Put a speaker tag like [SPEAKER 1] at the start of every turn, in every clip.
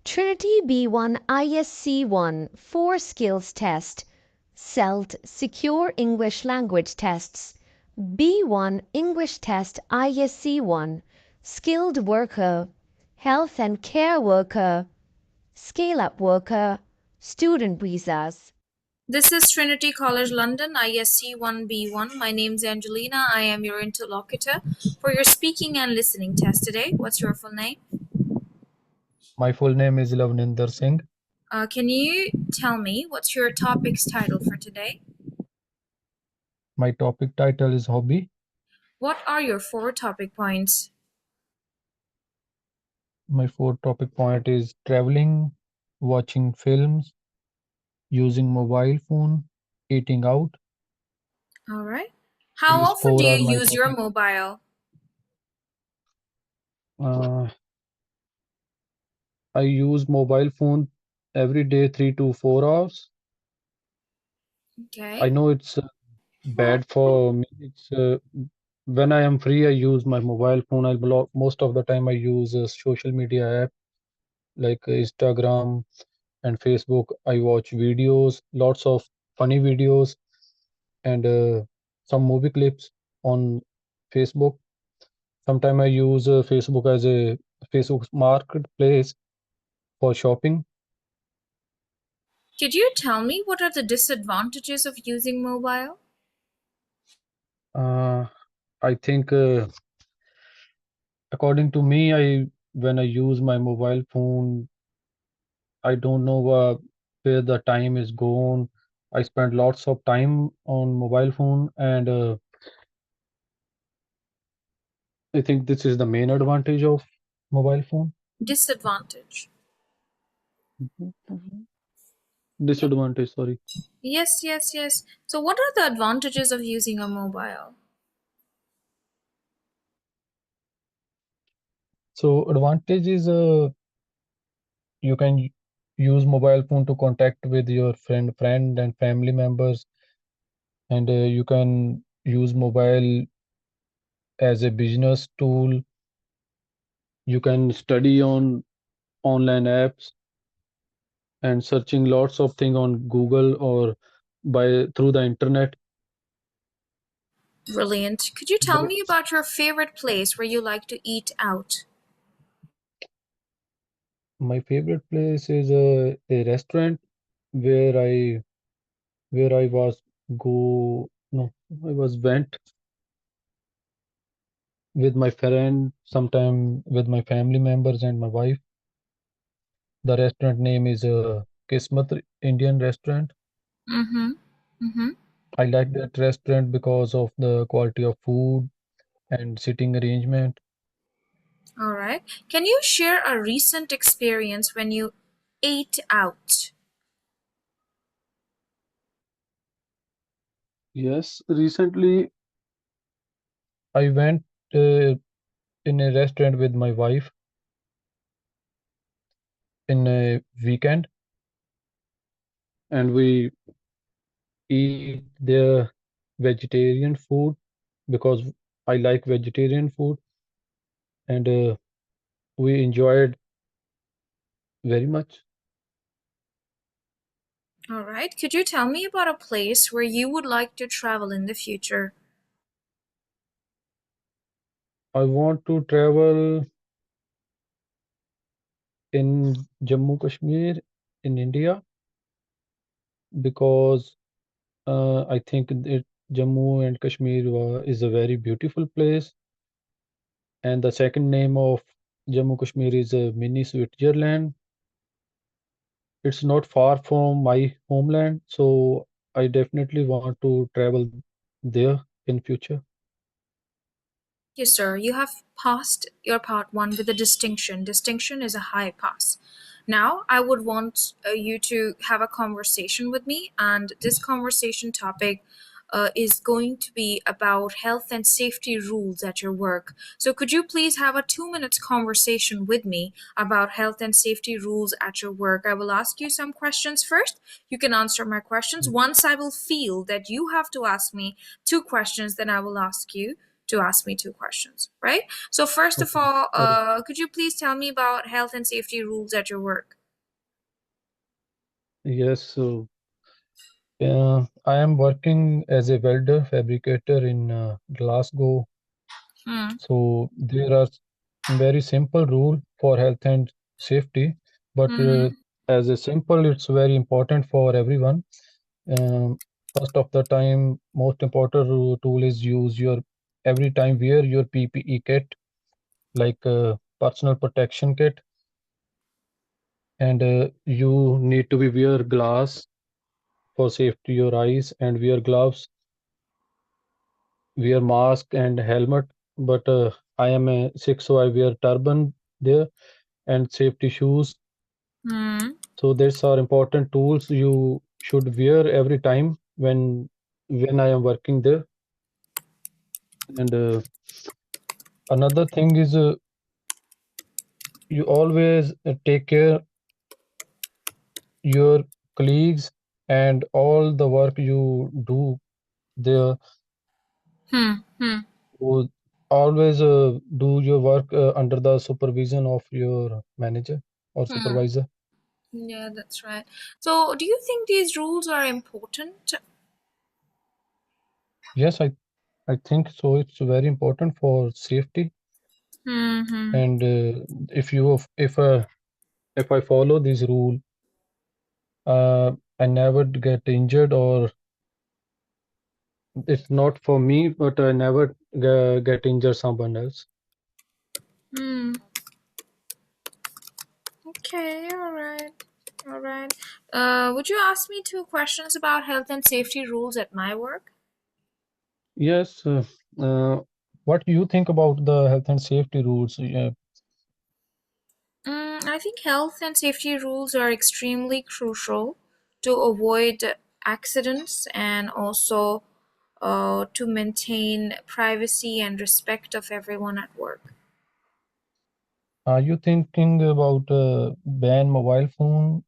[SPEAKER 1] Trinity B1 ISE-1 4 Skills Test, SELT Secure English Language Tests, B1 English Test ISE-1, Skilled Worker, Health and Care Worker, Scale-Up Worker, Student Visas.
[SPEAKER 2] This is Trinity College London, ISE-1B1. My name's Angelina. I am your interlocutor for your speaking and listening test today. What's your full name?
[SPEAKER 3] My full name is Lavninder Singh.
[SPEAKER 2] Can you tell me what's your topic's title for today?
[SPEAKER 3] My topic title is Hobby.
[SPEAKER 2] What are your 4 topic points?
[SPEAKER 3] My 4 topic point is traveling, watching films, using mobile phone, eating out.
[SPEAKER 2] All right. How
[SPEAKER 3] These
[SPEAKER 2] often do
[SPEAKER 3] 4 are
[SPEAKER 2] you
[SPEAKER 3] my
[SPEAKER 2] use your
[SPEAKER 3] topic.
[SPEAKER 2] mobile?
[SPEAKER 3] I use mobile phone every day 3 to 4 hours.
[SPEAKER 2] Okay.
[SPEAKER 3] I know it's bad for me. It's when I am free, I use my mobile phone. I block most of the time. I use a social media app like Instagram and Facebook. I watch videos, lots of funny videos, and some movie clips on Facebook. Sometimes I use Facebook as a Facebook marketplace for shopping.
[SPEAKER 2] Could you tell me what are the disadvantages of using mobile?
[SPEAKER 3] I think, according to me, when I use my mobile phone, I don't know where the time is gone. I spend lots of time on mobile phone, and I think this is the main advantage of mobile phone.
[SPEAKER 2] Disadvantage.
[SPEAKER 3] Disadvantage, sorry.
[SPEAKER 2] Yes, yes, yes. So what are the advantages of using a mobile?
[SPEAKER 3] So advantage is you can use mobile phone to contact with your friend and family members, and you can use mobile as a business tool. You can study on online apps and searching lots of things on Google or by through the internet.
[SPEAKER 2] Brilliant. Could you tell
[SPEAKER 3] But
[SPEAKER 2] me about your favorite place where you like to eat out?
[SPEAKER 3] my favorite place is a restaurant where I was go no I was went with my friend, sometime with my family members and my wife. The restaurant name is Kismat Indian Restaurant.
[SPEAKER 2] Mm-hmm. Mm-hmm.
[SPEAKER 3] I like that restaurant because of the quality of food and sitting arrangement.
[SPEAKER 2] All right. Can you share a recent experience when you ate out?
[SPEAKER 3] Yes, recently I went uh, in a restaurant with my wife in a weekend, and we eat their vegetarian food because I like vegetarian food, and we enjoyed very much.
[SPEAKER 2] All right. Could you tell me about a place where you would like to travel in the future?
[SPEAKER 3] I want to travel in Jammu Kashmir in India because I think Jammu and Kashmir is a very beautiful place, and the second name of Jammu Kashmir is mini Switzerland. It's not far from my homeland, so I definitely want to travel there in future.
[SPEAKER 2] Yes, sir. You have passed your part 1 with a distinction. Distinction is a high pass. Now, I would want you to have a conversation with me, and this conversation topic is going to be about health and safety rules at your work. So, could you please have a 2 minutes conversation with me about health and safety rules at your work? I will ask you some questions first. You can answer my questions. Once I will feel that you have to ask me 2 questions, then I will ask you to ask me 2 questions, right? So first of
[SPEAKER 3] Okay.
[SPEAKER 2] all,
[SPEAKER 3] Okay.
[SPEAKER 2] could you please tell me about health and safety rules at your work?
[SPEAKER 3] Yes, so I am working as a welder fabricator in Glasgow.
[SPEAKER 2] Hmm.
[SPEAKER 3] So there are very simple rule for health and safety, but
[SPEAKER 2] Mm-hmm.
[SPEAKER 3] as a simple, it's very important for everyone. First of the time, most important tool is use your every time wear your PPE kit, like personal protection kit, and you need to be wear glass for safety your eyes, and wear gloves, wear mask and helmet. But I am a Sikh, so I wear turban there and safety shoes.
[SPEAKER 2] Hmm.
[SPEAKER 3] So these are important tools you should wear every time when I am working there. And another thing is you always take care your colleagues and all the work you do there.
[SPEAKER 2] Hmm. Hmm.
[SPEAKER 3] So always do your work under the supervision of your manager or
[SPEAKER 2] Hmm.
[SPEAKER 3] supervisor.
[SPEAKER 2] Yeah, that's right. So, do you think these rules are important?
[SPEAKER 3] Yes, I think so. It's very important for safety.
[SPEAKER 2] Hmm.
[SPEAKER 3] And if I follow this rule, I never get injured, or it's not for me, but I never get injured someone else.
[SPEAKER 2] Hmm. Okay. All right. All right. Would you ask me two questions about health and safety rules at my work?
[SPEAKER 3] Yes. Uh, what do you think about the health and safety rules?
[SPEAKER 2] I think health and safety rules are extremely crucial to avoid accidents and also to maintain privacy and respect of everyone at work.
[SPEAKER 3] Are you thinking about ban mobile phone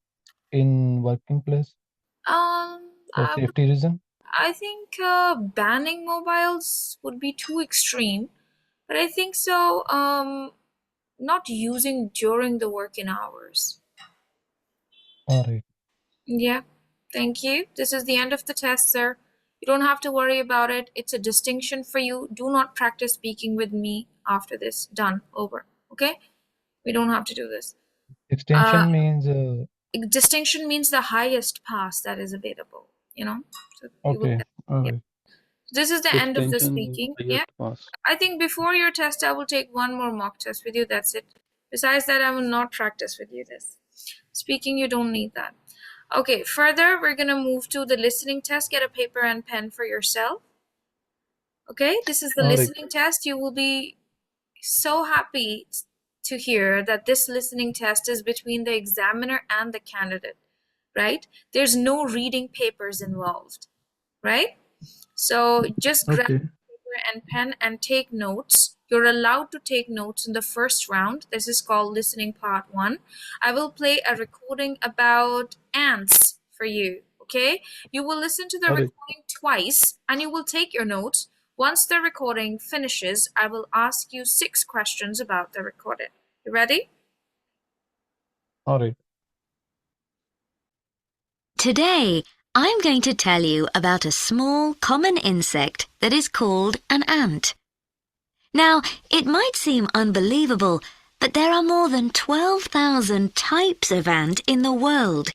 [SPEAKER 3] in working place
[SPEAKER 2] Um,
[SPEAKER 3] for
[SPEAKER 2] I would,
[SPEAKER 3] safety reason?
[SPEAKER 2] I think banning mobiles would be too extreme, but I think so. Not using during the working hours.
[SPEAKER 3] All right.
[SPEAKER 2] Yeah, thank you. This is the end of the test, sir. You don't have to worry about it. It's a distinction for you. Do not practice speaking with me after this. Done. Over. Okay? We don't have to do this. Uh,
[SPEAKER 3] Extension means
[SPEAKER 2] distinction means the highest pass that is available, you know? So you will
[SPEAKER 3] okay.
[SPEAKER 2] get,
[SPEAKER 3] All
[SPEAKER 2] yeah.
[SPEAKER 3] right.
[SPEAKER 2] This is the end of the
[SPEAKER 3] Extension means
[SPEAKER 2] speaking. Yeah.
[SPEAKER 3] highest pass.
[SPEAKER 2] I think before your test, I will take one more mock test with you. That's it. Besides that, I will not practice with you this. Speaking, you don't need that. Okay, further, we're going to move to the listening test. Get a paper and pen for yourself. Okay, this is the
[SPEAKER 3] All right.
[SPEAKER 2] listening test. You will be so happy to hear that this listening test is between the examiner and the candidate, right? There's no reading papers involved, right? So just grab
[SPEAKER 3] Okay.
[SPEAKER 2] paper and pen and take notes. You're allowed to take notes in the first round. This is called listening part one. I will play a recording about ants for you. Okay? You will listen to the
[SPEAKER 3] All right.
[SPEAKER 2] recording twice and you will take your notes. Once the recording finishes, I will ask you 6 questions about the recording. You ready?
[SPEAKER 3] All right.
[SPEAKER 1] Today, I'm going to tell you about a small common insect that is called an ant. Now, it might seem unbelievable, but there are more than 12,000 types of ant in the world.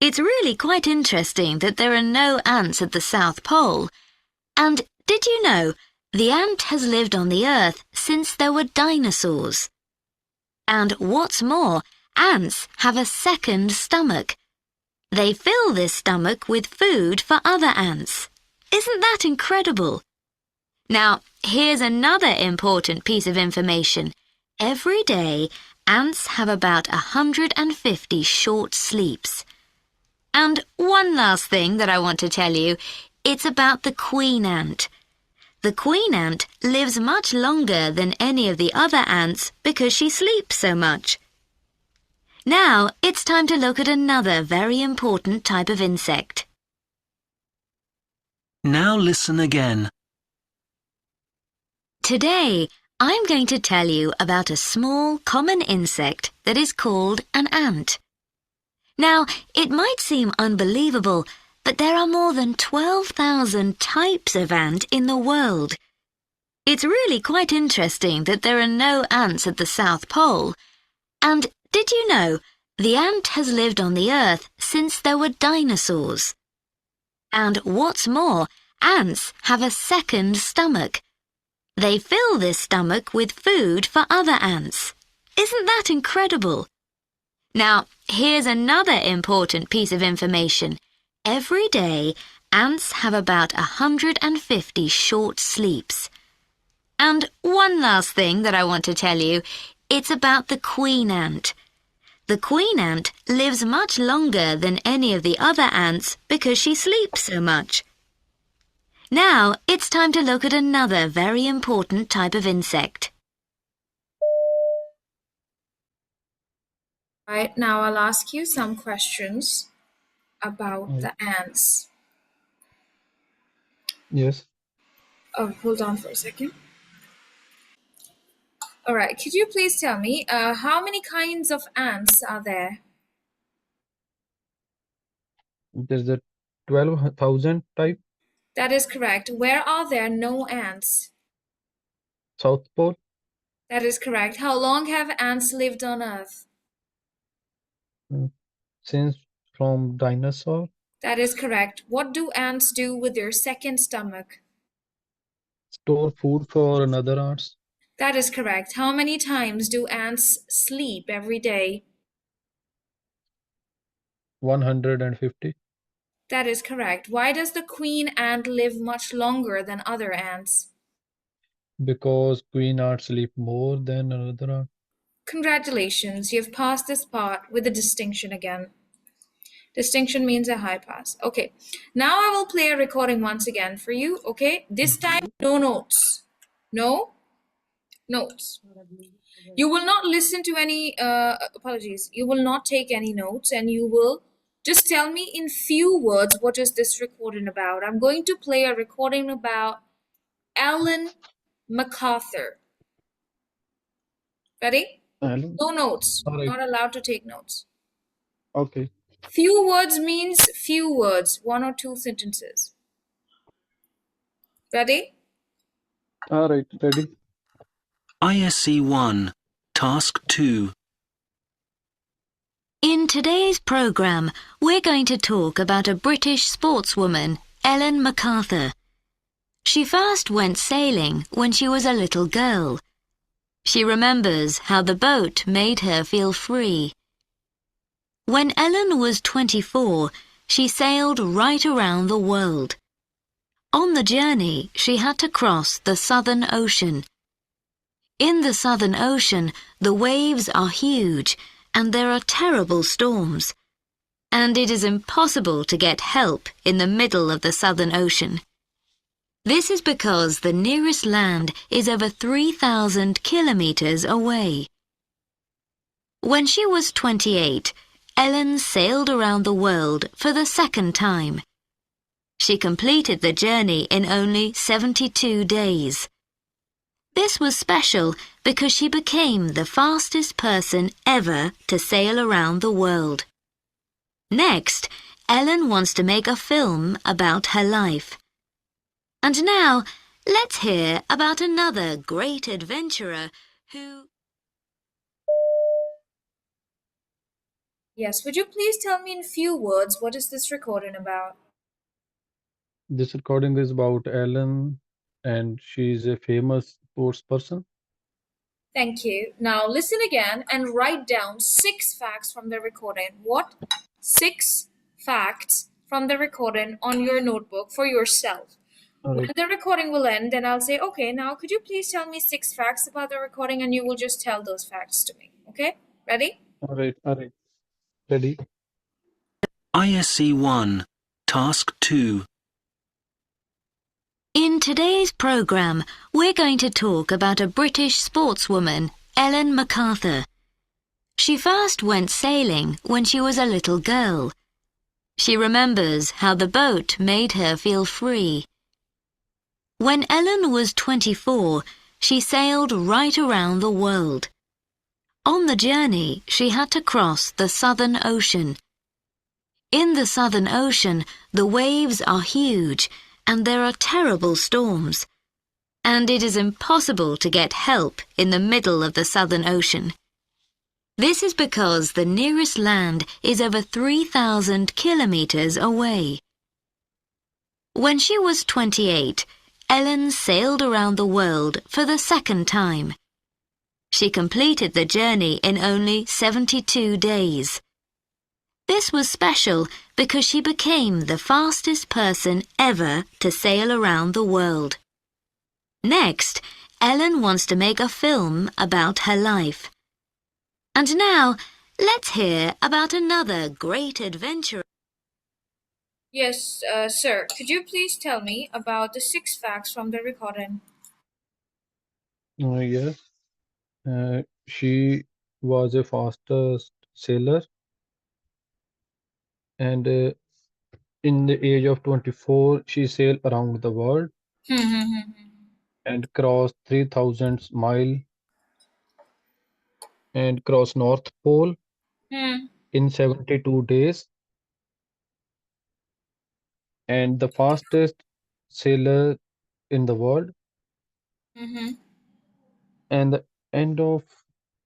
[SPEAKER 1] It's really quite interesting that there are no ants at the South Pole. And did you know, the ant has lived on the Earth since there were dinosaurs. And what's more, ants have a second stomach. They fill this stomach with food for other ants. Isn't that incredible? Now, here's another important piece of information. Every day, ants have about 150 short sleeps. And one last thing that I want to tell you, it's about the queen ant. The queen ant lives much longer than any of the other ants because she sleeps so much. Now, it's time to look at another very important type of insect.
[SPEAKER 4] Now listen again.
[SPEAKER 1] Today, I'm going to tell you about a small common insect that is called an ant. Now, it might seem unbelievable, but there are more than 12,000 types of ant in the world. It's really quite interesting that there are no ants at the South Pole. And did you know, the ant has lived on the Earth since there were dinosaurs. And what's more, ants have a second stomach. They fill this stomach with food for other ants. Isn't that incredible? Now, here's another important piece of information. Every day, ants have about 150 short sleeps. And one last thing that I want to tell you, it's about the queen ant. The queen ant lives much longer than any of the other ants because she sleeps so much. Now, it's time to look at another very important type of insect.
[SPEAKER 2] Right, now I'll ask you some questions about the ants.
[SPEAKER 3] Yes.
[SPEAKER 2] Oh, hold on for a second. All right, could you please tell me how many kinds of ants are there?
[SPEAKER 3] There's a 12,000 type.
[SPEAKER 2] That is correct. Where are there no ants?
[SPEAKER 3] South Pole.
[SPEAKER 2] That is correct. How long have ants lived on Earth?
[SPEAKER 3] Since from dinosaur.
[SPEAKER 2] That is correct. What do ants do with their second stomach?
[SPEAKER 3] Store food for another ants.
[SPEAKER 2] That is correct. How many times do ants sleep every day?
[SPEAKER 3] 150.
[SPEAKER 2] That is correct. Why does the queen ant live much longer than other ants?
[SPEAKER 3] Because queen ants sleep more than another ant.
[SPEAKER 2] Congratulations, you've passed this part with a distinction again. Distinction means a high pass. Okay, now I will play a recording once again for you, okay? This time, no notes. No notes. You will not listen to any, apologies, you will not take any notes, and you will just tell me in few words what is this recording about. I'm going to play a recording about Ellen MacArthur. Ready?
[SPEAKER 3] Alan?
[SPEAKER 2] No notes.
[SPEAKER 3] All right.
[SPEAKER 2] Not allowed to take notes.
[SPEAKER 3] Okay.
[SPEAKER 2] Few words means few words, one or two sentences. Ready?
[SPEAKER 3] All right. Ready?
[SPEAKER 4] ISE-1, Task 2.
[SPEAKER 1] In today's programme, we're going to talk about a British sportswoman, Ellen MacArthur. She first went sailing when she was a little girl. She remembers how the boat made her feel free. When Ellen was 24, she sailed right around the world. On the journey, she had to cross the Southern Ocean. In the Southern Ocean, the waves are huge and there are terrible storms. And it is impossible to get help in the middle of the Southern Ocean. This is because the nearest land is over 3,000 kilometers away. When she was 28, Ellen sailed around the world for the second time. She completed the journey in only 72 days. This was special because she became the fastest person ever to sail around the world. Next, Ellen wants to make a film about her life. And now, let's hear about another great adventurer who...
[SPEAKER 2] Yes, would you please tell me in few words what is this recording about?
[SPEAKER 3] This recording is about Ellen, and she's a famous sports person.
[SPEAKER 2] Thank you. Now listen again and write down 6 facts from the recording. What? 6 facts from the recording on your notebook for yourself.
[SPEAKER 3] All
[SPEAKER 2] When
[SPEAKER 3] right.
[SPEAKER 2] the recording will end, then I'll say, okay, now could you please tell me 6 facts about the recording, and you will just tell those facts to me. Okay? Ready?
[SPEAKER 3] All right. All right. Ready?
[SPEAKER 4] ISE-1, Task 2.
[SPEAKER 1] In today's programme, we're going to talk about a British sportswoman, Ellen MacArthur. She first went sailing when she was a little girl. She remembers how the boat made her feel free. When Ellen was 24, she sailed right around the world. On the journey, she had to cross the Southern Ocean. In the Southern Ocean, the waves are huge and there are terrible storms. And it is impossible to get help in the middle of the Southern Ocean. This is because the nearest land is over 3,000 kilometers away. When she was 28, Ellen sailed around the world for the second time. She completed the journey in only 72 days. This was special because she became the fastest person ever to sail around the world. Next, Ellen wants to make a film about her life. And now, let's hear about another great adventurer.
[SPEAKER 2] Yes, sir. Could you please tell me about the 6 facts from the recording?
[SPEAKER 3] Yes, she was a fastest sailor, and in the age of 24, she sailed around the world and crossed 3,000 mile and crossed North Pole in 72 days. And the fastest sailor in the world. And the end of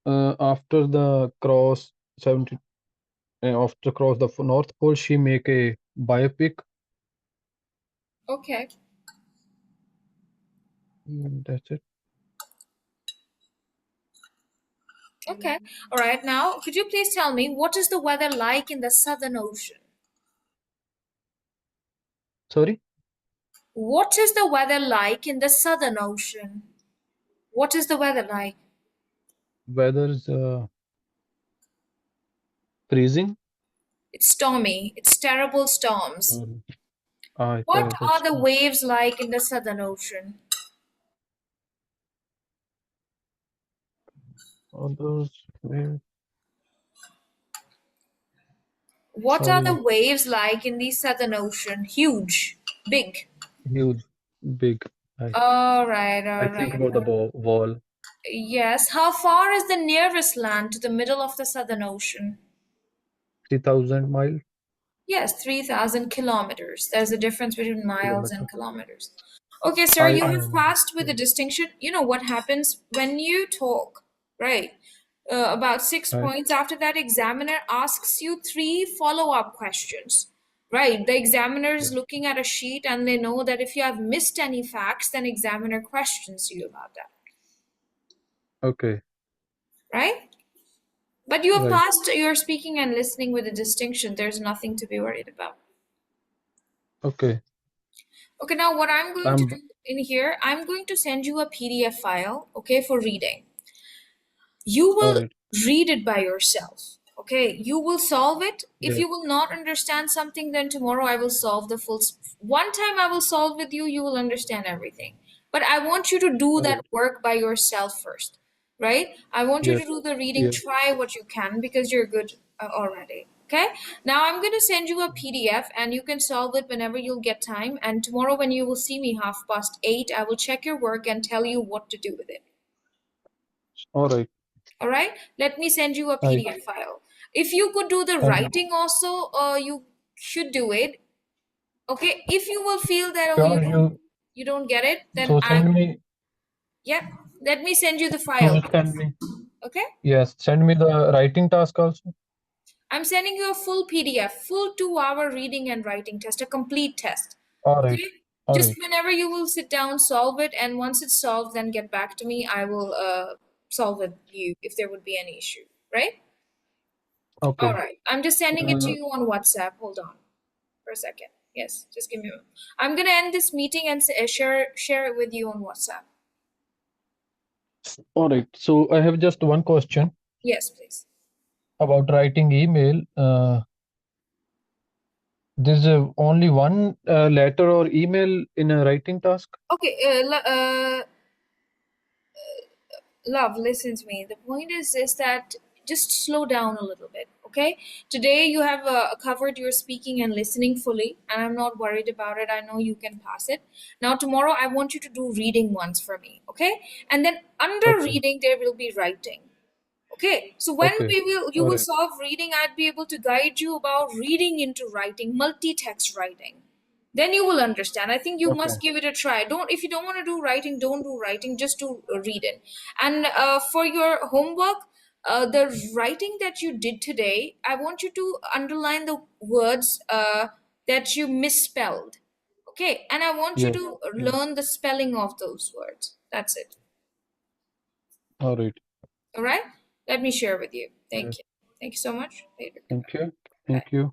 [SPEAKER 3] after the cross 70 after cross the North Pole, she make a biopic.
[SPEAKER 2] Okay.
[SPEAKER 3] That's it.
[SPEAKER 2] Okay. All right. Now, could you please tell me what is the weather like in the Southern Ocean?
[SPEAKER 3] Sorry,
[SPEAKER 2] What is the weather like in the Southern Ocean? What is the weather like?
[SPEAKER 3] weather's freezing.
[SPEAKER 2] It's stormy. It's terrible storms. What
[SPEAKER 3] Terrible
[SPEAKER 2] are the
[SPEAKER 3] storm.
[SPEAKER 2] waves like in the Southern Ocean?
[SPEAKER 3] Others
[SPEAKER 2] What are the
[SPEAKER 3] sorry,
[SPEAKER 2] waves like in the Southern Ocean? Huge, big.
[SPEAKER 3] huge, big.
[SPEAKER 2] All right,
[SPEAKER 3] I
[SPEAKER 2] all
[SPEAKER 3] think
[SPEAKER 2] right.
[SPEAKER 3] about the wall.
[SPEAKER 2] Yes. How far is the nearest land to the middle of the Southern Ocean?
[SPEAKER 3] 3,000 mile
[SPEAKER 2] Yes, 3,000 kilometers. There's a difference between miles and
[SPEAKER 3] kilometer.
[SPEAKER 2] kilometers. Okay, sir, you
[SPEAKER 3] I
[SPEAKER 2] have
[SPEAKER 3] know.
[SPEAKER 2] passed with a distinction. You know what happens when you talk, right? About 6
[SPEAKER 3] Right.
[SPEAKER 2] points. After that, examiner asks you 3 follow-up questions. Right. The examiner is looking at a sheet and they know that if you have missed any facts, then examiner questions you about that.
[SPEAKER 3] Okay.
[SPEAKER 2] Right? But you have
[SPEAKER 3] Right.
[SPEAKER 2] passed your speaking and listening with a distinction. There's nothing to be worried about.
[SPEAKER 3] Okay.
[SPEAKER 2] Okay, now what I'm going to
[SPEAKER 3] I'm
[SPEAKER 2] do in here, I'm going to send you a PDF file, okay, for reading. You
[SPEAKER 3] all
[SPEAKER 2] will
[SPEAKER 3] right.
[SPEAKER 2] read it by yourself, okay? You will solve it. If
[SPEAKER 3] Yeah.
[SPEAKER 2] you will not understand something, then tomorrow I will solve the full. One time I will solve with you, you will understand everything. But I want you to do
[SPEAKER 3] All
[SPEAKER 2] that
[SPEAKER 3] right.
[SPEAKER 2] work by yourself first, right? I want you
[SPEAKER 3] Yes.
[SPEAKER 2] to do the reading,
[SPEAKER 3] Yes.
[SPEAKER 2] try what you can because you're good already. Okay, now I'm going to send you a PDF and you can solve it whenever you'll get time. And tomorrow, when you will see me 8:30, I will check your work and tell you what to do with it.
[SPEAKER 3] All right.
[SPEAKER 2] All right, let me send you a
[SPEAKER 3] Right.
[SPEAKER 2] PDF file. If you could do the
[SPEAKER 3] And
[SPEAKER 2] writing also, you should do it. Okay, if you will feel that
[SPEAKER 3] sure you
[SPEAKER 2] you don't get it, then
[SPEAKER 3] so send me
[SPEAKER 2] yeah, let me send you the
[SPEAKER 3] so
[SPEAKER 2] file.
[SPEAKER 3] send me
[SPEAKER 2] Okay,
[SPEAKER 3] yes, send me the writing task also.
[SPEAKER 2] I'm sending you a full PDF, full 2-hour reading and writing test, a complete test.
[SPEAKER 3] All right.
[SPEAKER 2] Okay,
[SPEAKER 3] All
[SPEAKER 2] just
[SPEAKER 3] right.
[SPEAKER 2] whenever you will sit down, solve it, and once it's solved, then get back to me. I will solve it you if there would be any issue. Right? All
[SPEAKER 3] Okay.
[SPEAKER 2] right. I'm just sending it to
[SPEAKER 3] Uh,
[SPEAKER 2] you on WhatsApp. Hold on for a second. Yes, just give me a moment. I'm gonna end this meeting and share it with you on WhatsApp.
[SPEAKER 3] all right. So I have just one question
[SPEAKER 2] Yes, please.
[SPEAKER 3] about writing email. There's only one letter or email in a writing task.
[SPEAKER 2] Okay. Love, listen to me. The point is that just slow down a little bit. Okay. Today you have covered your speaking and listening fully, and I'm not worried about it. I know you can pass it. Now tomorrow I want you to do reading once for me. Okay. And then under
[SPEAKER 3] Okay.
[SPEAKER 2] reading there will be writing. Okay, so when
[SPEAKER 3] Okay.
[SPEAKER 2] you
[SPEAKER 3] All
[SPEAKER 2] will
[SPEAKER 3] right.
[SPEAKER 2] solve reading, I'd be able to guide you about reading into writing, multi-text writing. Then you will understand. I think you
[SPEAKER 3] Okay.
[SPEAKER 2] must give it a try. Don't, if you don't want to do writing, don't do writing. Just do reading. And for your homework, the writing that you did today, I want you to underline the words that you misspelled. Okay, and I want you
[SPEAKER 3] Yeah.
[SPEAKER 2] to
[SPEAKER 3] Yeah.
[SPEAKER 2] learn the spelling of those words. That's it.
[SPEAKER 3] All right.
[SPEAKER 2] All right. Let me share with you.
[SPEAKER 3] Yeah.
[SPEAKER 2] Thank you. Thank you so much. Later.
[SPEAKER 3] Thank you.
[SPEAKER 2] Bye.
[SPEAKER 3] Thank you.